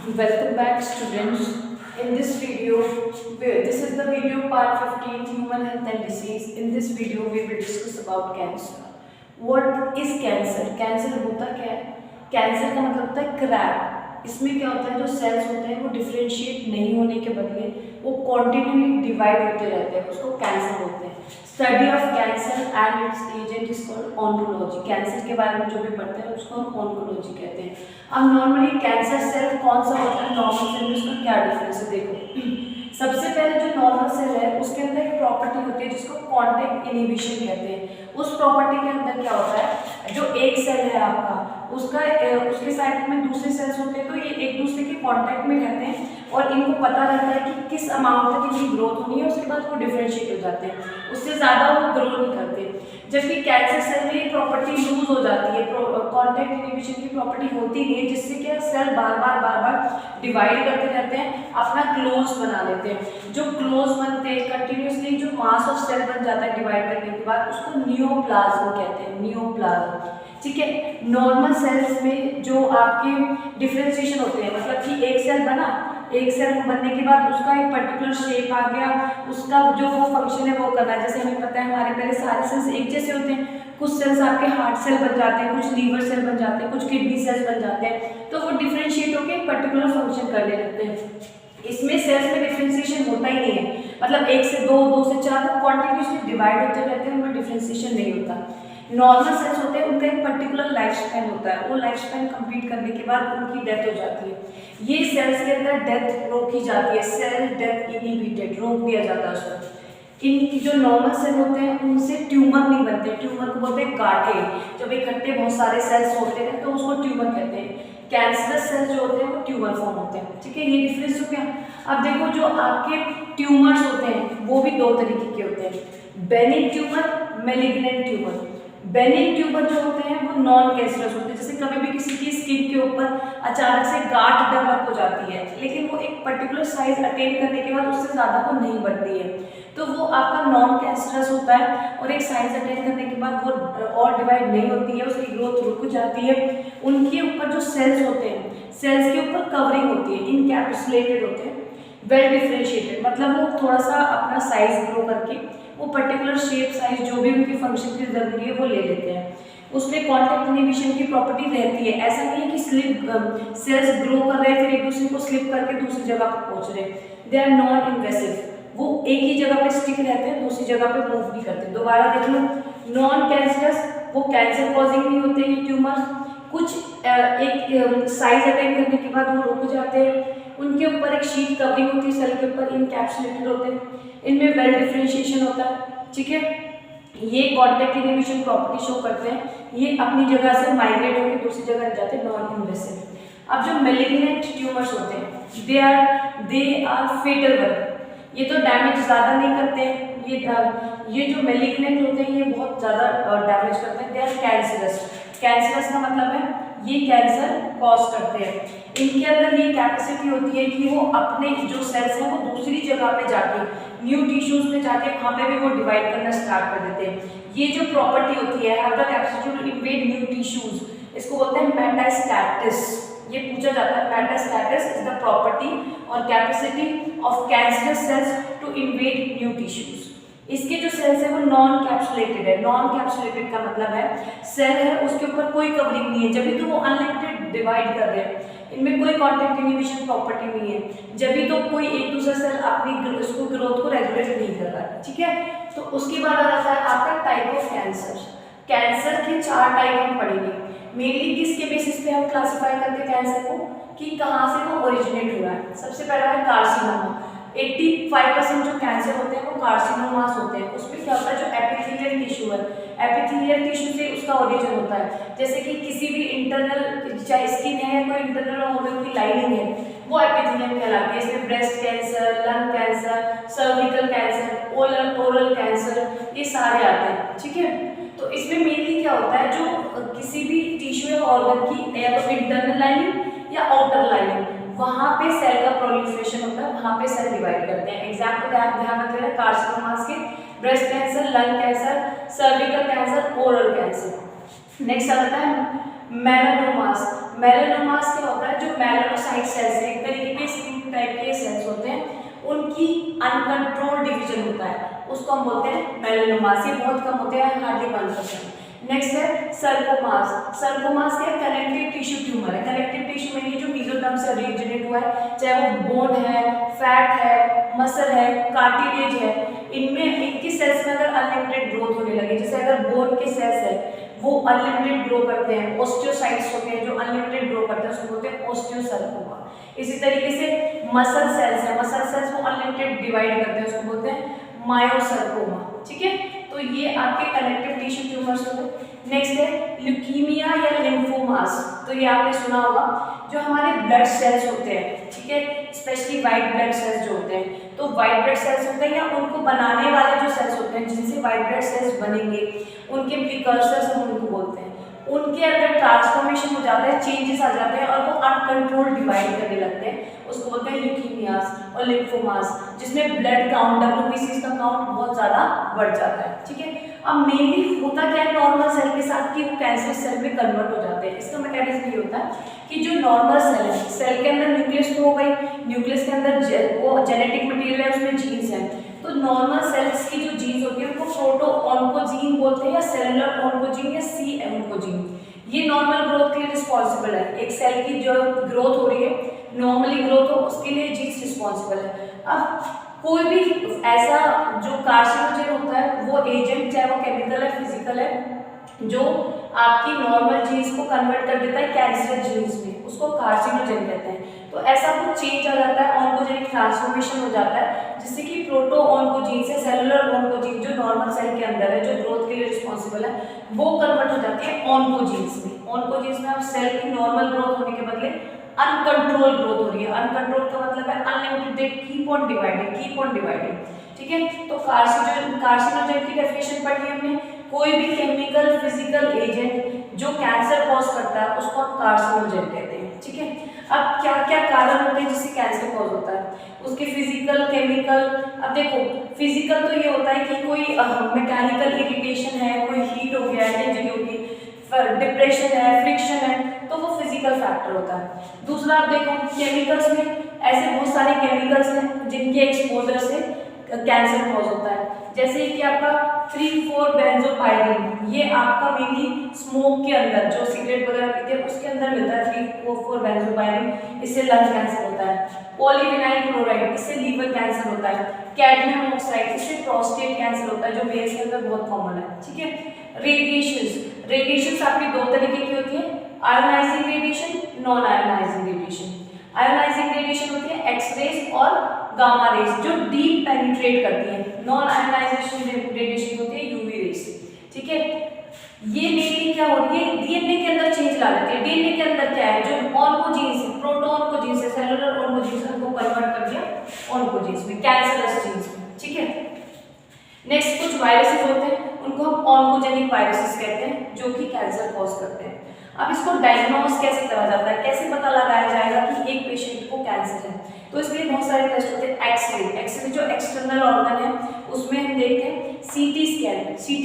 Welcome back, students. In this video, this is the video part 15, Human Health and Disease. In this video, we will discuss about cancer. What is cancer? Cancer होता क्या है? Cancer का मतलब होता है crack. इसमें क्या होता है, जो सेल्स होते हैं वो डिफ्रेंशिएट नहीं होने के बदले वो कॉन्टिन्यूली डिवाइड होते रहते हैं, उसको कैंसर बोलते हैं। Study of cancer and it's agent is called oncology. Cancer के बारे में जो भी पढ़ते हैं उसको हम ऑन्कोलॉजी कहते हैं। अब नॉर्मली कैंसर सेल कौन सा होता है, नॉर्मल सेल में उसका क्या डिफरेंस है देखो। सबसे पहले जो नॉर्मल सेल है उसके अंदर एक प्रॉपर्टी होती है जिसको कांटेक्ट इनहिबिशन कहते हैं। उस प्रॉपर्टी के अंदर क्या होता है, जो एक सेल है आपका उसका उसके साइड में दूसरे सेल्स होते हैं, तो ये एक दूसरे के कांटेक्ट में रहते हैं और इनको पता रहता है कि किस अमाउंट तक इनकी ग्रोथ होनी है, उसके बाद वो डिफरेंशिएट हो जाते हैं, उससे ज़्यादा वो ग्रो नहीं करते। जबकि कैंसर सेल में ये प्रॉपर्टी लूज हो जाती है, कांटेक्ट इनहिबिशन की प्रॉपर्टी होती नहीं है, जिससे क्या सेल बार बार डिवाइड करते रहते हैं, अपना क्लोज बना लेते हैं। जो क्लोज बनते हैं कंटिन्यूसली, जो मास ऑफ सेल बन जाता है डिवाइड करने के बाद, उसको नियोप्लाज्म कहते हैं, नियोप्लाज्म। ठीक है, नॉर्मल सेल्स में जो आपके डिफरेंशिएशन होते हैं, मतलब कि एक सेल बना, एक सेल बनने के बाद उसका एक पर्टिकुलर शेप आ गया, उसका जो वो फंक्शन है वो करना है। जैसे हमें पता है हमारे पहले सारे सेल्स एक जैसे होते हैं, कुछ सेल्स आपके हार्ट सेल बन जाते हैं, कुछ लीवर सेल बन जाते हैं, कुछ किडनी सेल्स बन जाते हैं, तो वो डिफरेंशिएट होकर एक पर्टिकुलर फंक्शन करने लगते हैं। इसमें सेल्स में डिफरेंशिएशन होता ही नहीं है, मतलब एक से दो, दो से चार, वो कॉन्टिन्यूसली डिवाइड होते रहते हैं, उनमें डिफरेंशिएशन नहीं होता। नॉर्मल सेल्स होते हैं, उनका एक पर्टिकुलर लाइफ स्पैन होता है, वो लाइफ स्पैन कंप्लीट करने के बाद उनकी डेथ हो जाती है। ये सेल्स के अंदर डेथ रोकी जाती है, सेल डेथ इनहिबिटेड, रोक दिया जाता है उसको। इनकी जो नॉर्मल सेल होते हैं उनसे ट्यूमर नहीं बनते, ट्यूमर को बोलते हैं गांठे। जब इकट्ठे बहुत सारे सेल्स होते हैं तो उसको ट्यूमर कहते हैं। कैंसरस सेल जो होते हैं वो ट्यूमर फॉर्म होते हैं। ठीक है, ये डिफरेंस हो गया। अब देखो, जो आपके ट्यूमर्स होते हैं वो भी दो तरीके के होते हैं, Benin tumour, malignant tumour. Benin tumour जो होते हैं वो नॉन कैंसरस होते हैं, जैसे कभी भी किसी की स्किन के ऊपर अचानक से गांठ डेवलप हो जाती है, लेकिन वो एक पर्टिकुलर साइज अटेन करने के बाद उससे ज़्यादा वो नहीं बढ़ती है, तो वो आपका नॉन कैंसरस होता है। और एक साइज अटेन करने के बाद वो और डिवाइड नहीं होती है, उसकी ग्रोथ रुक जाती है। उनके ऊपर जो सेल्स होते हैं, सेल्स के ऊपर कवरिंग होती है, इनकैप्सुलेटेड होते हैं, वेल डिफरेंशिएटेड, मतलब वो थोड़ा सा अपना साइज ग्रो करके वो पर्टिकुलर शेप साइज जो भी उनके फंक्शन की जरूरी है वो ले लेते हैं। उसमें कांटेक्ट इनहिबिशन की प्रॉपर्टी रहती है। ऐसा नहीं है कि स्लिप सेल्स ग्रो कर रहे हैं फिर एक दूसरे को स्लिप करके दूसरी जगह पर पहुंच रहे हैं। दे आर नॉन इन्वेसिव, वो एक ही जगह पे स्टिक रहते हैं, दूसरी जगह पे मूव नहीं करते। दोबारा देख लो, नॉन कैंसरस, वो कैंसर कॉजिंग नहीं होते ये ट्यूमर, कुछ एक साइज अटेन करने के बाद वो रुक जाते हैं। उनके ऊपर एक शीट कवरिंग होती है, सेल के ऊपर इनकैप्सुलेटेड होते हैं, इनमें वेल डिफरेंशिएशन होता है। ठीक है, ये कांटेक्ट इनहिबिशन प्रॉपर्टी शो करते हैं, ये अपनी जगह से माइग्रेट होकर दूसरी जगह जाते हैं, नॉन इन्वेसिव। अब जो मैलिग्नेंट ट्यूमर्स होते हैं दे आर फेटल वन, ये तो डैमेज ज़्यादा नहीं करते हैं, ये जो मैलिग्नेंट होते हैं ये बहुत ज़्यादा डैमेज करते हैं। दे आर कैंसरस, कैंसरस का मतलब है ये कैंसर कॉज करते हैं। इनके अंदर ये कैपेसिटी होती है कि वो अपने जो सेल्स हैं वो दूसरी जगह पे जाके, न्यू टिश्यूज में जाके वहाँ पे भी वो डिवाइड करना स्टार्ट कर देते हैं। ये जो प्रॉपर्टी होती है, have the capacity to invade new tissues, इसको बोलते हैं मेटास्टैटिस। ये पूछा जाता है, मेटास्टैटिस इज द प्रॉपर्टी और capacity of cancerous cells to invade new tissues. इसके जो सेल्स है वो नॉन कैप्सुलेटेड है। नॉन कैप्सुलेटेड का मतलब है सेल है उसके ऊपर कोई कवरिंग नहीं है, जब भी तो वो अनलिमिटेड डिवाइड कर रहे हैं, इनमें कोई कांटेक्ट इनहिबिशन प्रॉपर्टी नहीं है, जब भी तो कोई एक दूसरा सेल अपनी उसको ग्रोथ को रेगुलेट नहीं कर रहा है। ठीक है, तो उसके बाद आ जाता है आपका टाइप ऑफ कैंसर। कैंसर के 4 टाइप हम पढ़ेंगे। मेनली किसके बेसिस पे हम क्लासिफाई करते हैं कैंसर को, कि कहाँ से वो ओरिजिनेट हो रहा है। सबसे पहला है कार्सिनोमा। 85% जो कैंसर होते हैं वो कार्सिनोमास होते हैं। उसमें क्या होता है, जो एपिथेलियल टिश्यू है, एपिथेलियल टिश्यू से उसका ओरिजिन होता है। जैसे कि किसी भी इंटरनल, चाहे स्किन है या कोई इंटरनल ऑर्गन की लाइनिंग है, वो एपिथेलियम कहलाती है। इसमें breast cancer, lung cancer, cervical cancer, oral cancer, ये सारे आते हैं। ठीक है, तो इसमें मेनली क्या होता है, जो किसी भी टिश्यू या ऑर्गन की या तो इंटरनल लाइनिंग या आउटर लाइनिंग, वहाँ पे सेल का प्रोलिफरेशन होता है, वहाँ पे सेल डिवाइड करते हैं। एग्जाम्पल ध्यान रखते हैं कार्सिनोमास के, breast cancer, lung cancer, cervical cancer, oral cancer. Next आता है मेलानोमास। मेलानोमास क्या होता है, जो मेलानोसाइट मायोसाइट सेल्स एक तरीके के स्किन टाइप के सेल्स होते हैं, उनकी अनकंट्रोल्ड डिवीजन होता है, उसको हम बोलते हैं मेलानोमास। ये बहुत कम होते हैं, हार्डली 1%। नेक्स्ट है सर्कोमास। सर्कोमास क्या कनेक्टिव टिश्यू ट्यूमर है। कनेक्टिव टिश्यू में ये जो मेसोडर्म से ओरिजिनेट हुआ है, चाहे वो बोन है, फैट है, मसल है, कार्टिलेज है, इनमें इनकी सेल्स में अगर अनलिमिटेड ग्रोथ होने लगे, जैसे अगर बोन के सेल्स है वो अनलिमिटेड ग्रो करते हैं, ऑस्टियोसाइट्स होते हैं जो अनलिमिटेड ग्रो करते हैं, उसको बोलते हैं ऑस्टियोसर्कोमा। इसी तरीके से मसल सेल्स है, मसल सेल्स वो अनलिमिटेड डिवाइड करते हैं, उसको बोलते हैं मायोसर्कोमा। ठीक है, तो ये आपके कनेक्टिव टिश्यू ट्यूमर्स हो गए। नेक्स्ट है ल्यूकीमिया या लिम्फोमास। तो ये आपने सुना होगा, जो हमारे ब्लड सेल्स होते हैं, ठीक है, स्पेशली वाइट ब्लड सेल्स जो होते हैं, तो वाइट ब्लड सेल्स होते हैं या उनको बनाने वाले जो सेल्स होते हैं जिनसे वाइट ब्लड सेल्स बनेंगे, उनके प्रिकर्सर्स हम उनको बोलते हैं, उनके अंदर ट्रांसफॉर्मेशन हो जाता है, चेंजेस आ जाते हैं और वो अनकंट्रोल्ड डिवाइड करने लगते हैं, उसको बोलते हैं ल्यूकीमियास और लिम्फोमास, जिसमें ब्लड काउंट, डब्ल्यूबीसीज का काउंट बहुत ज़्यादा बढ़ जाता है। ठीक है, अब मेनली होता क्या है नॉर्मल सेल के साथ कि वो कैंसर सेल में कन्वर्ट हो जाते हैं। इसका मैकेनिज्म ये होता है कि जो नॉर्मल सेल है, सेल के अंदर न्यूक्लियस तो हो गई, न्यूक्लियस के अंदर वो जेनेटिक मटेरियल है, उसमें जीन्स हैं, तो नॉर्मल सेल्स की जो जीन्स होती है उनको प्रोटो ऑन्कोजीन बोलते हैं, या सेलुलर ऑन्कोजीन या सी ऑन्कोजीन। ये नॉर्मल ग्रोथ के लिए रिस्पॉन्सिबल है। एक सेल की जो ग्रोथ हो रही है, नॉर्मली ग्रोथ हो, उसके लिए जीन्स रिस्पॉन्सिबल है। अब कोई भी ऐसा जो कार्सिनोजेन होता है, वो एजेंट चाहे वो केमिकल है, फिजिकल है, जो आपकी नॉर्मल जीन्स को कन्वर्ट कर देता है कैंसर जीन्स में, उसको कार्सिनोजेन कहते हैं। तो ऐसा कुछ चेंज आ जाता है, ऑन्कोजेनिक ट्रांसफॉर्मेशन हो जाता है, जिससे कि प्रोटो ऑन्कोजीन से सेलुलर ऑन्कोजीन जो नॉर्मल सेल के अंदर है, जो ग्रोथ के लिए रिस्पॉन्सिबल है, वो कन्वर्ट हो जाती है ऑन्कोजीन्स में। ऑन्कोजीन्स में अब सेल की नॉर्मल ग्रोथ होने के बदले अनकंट्रोल ग्रोथ हो रही है। अनकंट्रोल का मतलब है unlimited, they keep on dividing, keep on dividing. ठीक है, तो कार्सिनोजेन की डेफिनेशन पढ़ ली हमने। कोई भी केमिकल फिजिकल एजेंट जो कैंसर कॉज करता है उसको हम कार्सिनोजेन कहते हैं। ठीक है, अब क्या क्या कारण होते हैं जिससे कैंसर कॉज होता है, उसके फिजिकल केमिकल। अब देखो, फिजिकल तो ये होता है कि कोई मैकेनिकल इरिटेशन है, कोई हीट हो गया है, इंजरी होगी, डिप्रेशन है, फ्रिक्शन है, तो वो फिजिकल फैक्टर होता है। दूसरा आप देखो केमिकल्स में ऐसे बहुत सारे केमिकल्स हैं जिनके एक्सपोजर से कैंसर कॉज होता है, जैसे कि आपका 3,4 बेंजोपायरिन, ये आपका मेनली स्मोक के अंदर, जो सिगरेट वगैरह पीते हैं उसके अंदर मिलता है 3,4 बेंजोपायरिन, इससे लंग कैंसर होता है। पॉलीविनाइल क्लोराइड, इससे लीवर कैंसर होता है। कैडमियम ऑक्साइड, इससे प्रोस्टेट कैंसर होता है, जो मेल्स के अंदर बहुत कॉमन है। ठीक है, रेडिएशंस आपकी दो तरीके की होती है, ionising radiation, non ionising radiation. Ionising radiation होती है एक्सरेज और गामा रेज, जो डीप पेनिट्रेट करती है। नॉन आयोनाइजेशन रेडिएशन होती है यूवी रेज। ठीक है, ये मेनली क्या हो रही है, डीएनए के अंदर चेंज ला देती है। डीएनए के अंदर क्या है, जो ऑन्कोजीन्स है, प्रोटोन ऑन्कोजीन्स है, सेलुलर ऑन्कोजीन्स है, उनको कन्वर्ट कर दिया ऑन्कोजीन्स में, कैंसरस जीन्स में। ठीक है, नेक्स्ट कुछ वायरसेस होते हैं, उनको हम ऑन्कोजेनिक वायरसेस कहते हैं, जो कि कैंसर कॉज करते हैं। अब इसको डायग्नोस कैसे करा जाता है, कैसे पता लगाया जाएगा कि एक पेशेंट को कैंसर है, तो इसके लिए बहुत सारे टेस्ट होते हैं। एक्सरे जो एक्सटर्नल ऑर्गन है उसमें हम देखते हैं। सीटी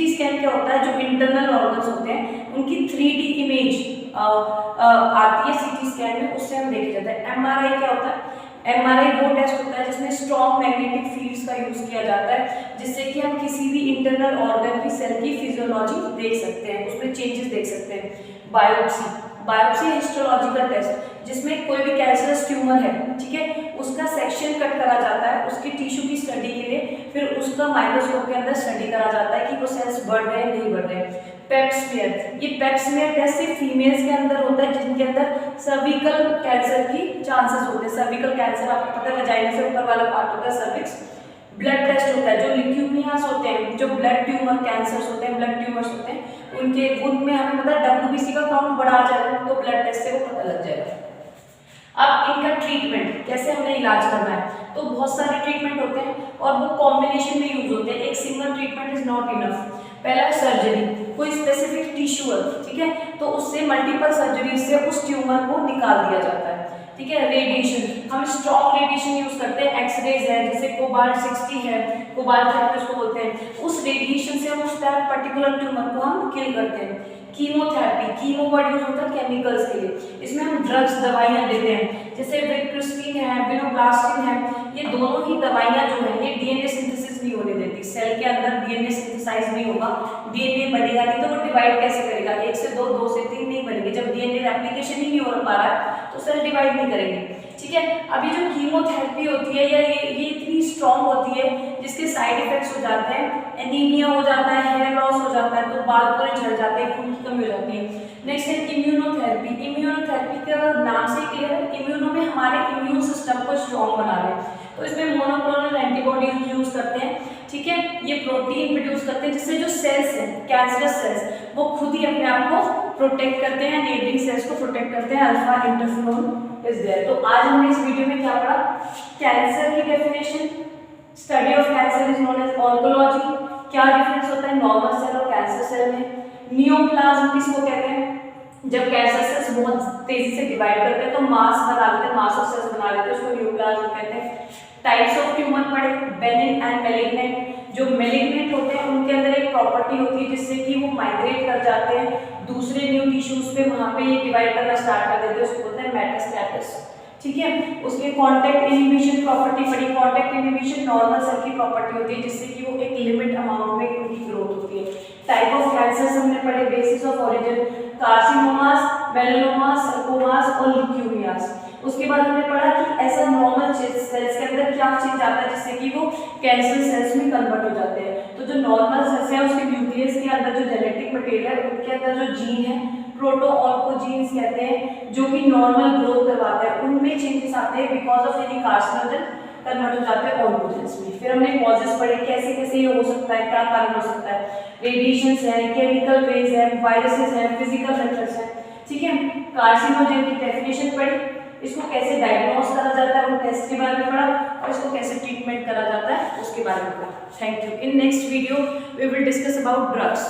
स्कैन क्या होता है, जो इंटरनल ऑर्गन्स होते हैं उनकी 3D इमेज आती है सीटी स्कैन में, उससे हम देखे जाते हैं। एमआरआई क्या होता है, एमआरआई वो टेस्ट होता है जिसमें स्ट्रॉन्ग मैग्नेटिक फील्ड्स का यूज किया जाता है, जिससे कि हम किसी भी इंटरनल ऑर्गन की सेल की फिजियोलॉजी देख सकते हैं, उसमें चेंजेस देख सकते हैं। बायोप्सी हिस्टोलॉजिकल टेस्ट, जिसमें कोई भी कैंसरस ट्यूमर है, ठीक है, उसका सेक्शन कट करा जाता है उसकी टिश्यू की स्टडी के लिए, फिर उसका माइक्रोस्कोप के अंदर स्टडी करा जाता है कि वो सेल्स बढ़ रहे हैं नहीं बढ़ रहे हैं। पेप्समियर, ये पेप्समियर टेस्ट सिर्फ फीमेल्स के अंदर होता है जिनके अंदर सर्विकल कैंसर की चांसेस होते हैं। सर्विकल कैंसर आपको पता है, वजाइना से ऊपर वाला पार्ट होता है सर्विक्स। ब्लड टेस्ट होता है, जो ल्यूकेमियास होते हैं, जो ब्लड ट्यूमर कैंसर्स होते हैं, ब्लड ट्यूमर्स होते हैं, उनमें हमें पता है डब्ल्यूबीसी का काउंट बढ़ा जाएगा, तो ब्लड टेस्ट से वो पता लग जाएगा। अब इनका ट्रीटमेंट कैसे हमें इलाज करना है, तो बहुत सारे ट्रीटमेंट होते हैं और वो कॉम्बिनेशन में यूज होते हैं, एक single treatment is not enough. पहला है सर्जरी, कोई स्पेसिफिक टिश्यू है, ठीक है, तो उससे मल्टीपल सर्जरी से उस ट्यूमर को निकाल दिया जाता है। ठीक है, रेडिएशन, हम स्ट्रॉन्ग रेडिएशन यूज करते हैं, एक्सरेज है, जैसे कोबाल्ट 60 है, कोबाल्ट 30 उसको बोलते हैं, उस रेडिएशन से हम उस पर्टिकुलर ट्यूमर को हम किल करते हैं। कीमोथेरेपी, कीमो वर्ड यूज होता है केमिकल्स के लिए, इसमें हम ड्रग्स दवाइयाँ देते हैं, जैसे विट्रोस्टिन है, विनोब्लास्टिन है, ये दोनों ही दवाइयाँ जो है ये डीएनए सिंथेसिस नहीं होने देती, सेल के अंदर डीएनए सिंथेसाइज नहीं होगा, डीएनए बनेगा नहीं तो वो डिवाइड कैसे करेगा, 1 से 2, 2 से 3 नहीं बनेंगे, जब डीएनए रेप्लिकेशन ही नहीं हो पा रहा है तो सेल डिवाइड नहीं करेंगे, ठीक है। अभी जो कीमोथेरेपी होती है या ये इतनी स्ट्रॉन्ग होती है जिसके साइड इफेक्ट्स हो जाते हैं, एनीमिया हो जाता है, हेयर लॉस हो जाता है, तो बाल पूरे झड़ जाते हैं, खून की कमी हो जाती है। नेक्स्ट है इम्यूनोथेरेपी, इम्यूनोथेरेपी का नाम से क्लियर है, इम्यूनो में हमारे इम्यून सिस्टम को स्ट्रॉन्ग बना रहे हैं, तो इसमें मोनोक्लोनल एंटीबॉडीज यूज करते हैं, ठीक है, ये प्रोटीन प्रोड्यूस करते हैं जिससे जो सेल्स हैं कैंसरस सेल्स वो खुद ही अपने आप को प्रोटेक्ट करते हैं, नेबरिंग सेल्स को प्रोटेक्ट करते हैं, अल्फा इंटरफेरोन इज देयर। तो आज हमने इस वीडियो में क्या पढ़ा, कैंसर की definition, study of cancer is known as oncology, क्या डिफरेंस होता है नॉर्मल सेल और कैंसर सेल में, नियोप्लाज्म किसको कहते हैं, जब कैंसर सेल्स बहुत तेजी से डिवाइड करते हैं तो मास बना लेते हैं, मास ऑफ सेल्स बना लेते हैं, उसको नियोप्लाज्म कहते हैं। टाइप्स ऑफ ट्यूमर पढ़े, बेनिन एंड मैलिग्नेंट, जो मैलिग्नेंट होते हैं उनके अंदर एक प्रॉपर्टी होती है जिससे कि वो माइग्रेट कर जाते हैं दूसरे न्यू टिश्यूज पे, वहां पे ये डिवाइड करना स्टार्ट कर देते हैं, उसको बोलते हैं मेटास्टैसिस, ठीक है। उसके कांटेक्ट इनहिबिशन प्रॉपर्टी पड़ी, कांटेक्ट इनहिबिशन नॉर्मल सेल की प्रॉपर्टी होती है जिससे कि वो एक लिमिट अमाउंट में उनकी ग्रोथ होती है। टाइप ऑफ कैंसर हमने पढ़े, बेसिस ऑफ ओरिजिन, कार्सिनोमास, मेलानोमास, सर्कोमास और ल्यूकेमियास। उसके बाद हमने पढ़ा कि ऐसा नॉर्मल सेल्स के अंदर क्या चेंज आता है जिससे कि वो कैंसर सेल्स में कन्वर्ट हो जाते हैं, तो जो नॉर्मल सेल्स है उसके न्यूक्लियस के अंदर जो जेनेटिक मटेरियल है उनके अंदर जो जीन है प्रोटो-ऑन्कोजीन्स कहते हैं जो कि नॉर्मल ग्रोथ करवाते हैं, उनमें चेंजेस आते हैं because of any carcinogen convert हो जाते हैं ऑन्कोजेंस में। फिर हमने कॉजेस पढ़े, कैसे कैसे ये हो सकता है, क्या कारण हो सकता है, रेडिएशंस है, केमिकल वेज है, वायरसेस है, फिजिकल फैक्टर्स है, ठीक है। कार्सिनोजन की डेफिनेशन पढ़ी, इसको कैसे डायग्नोज करा जाता है, वो टेस्ट के बारे में पढ़ा, और इसको कैसे ट्रीटमेंट करा जाता है उसके बारे में पढ़ा। Thank you. In next video we will discuss about drugs.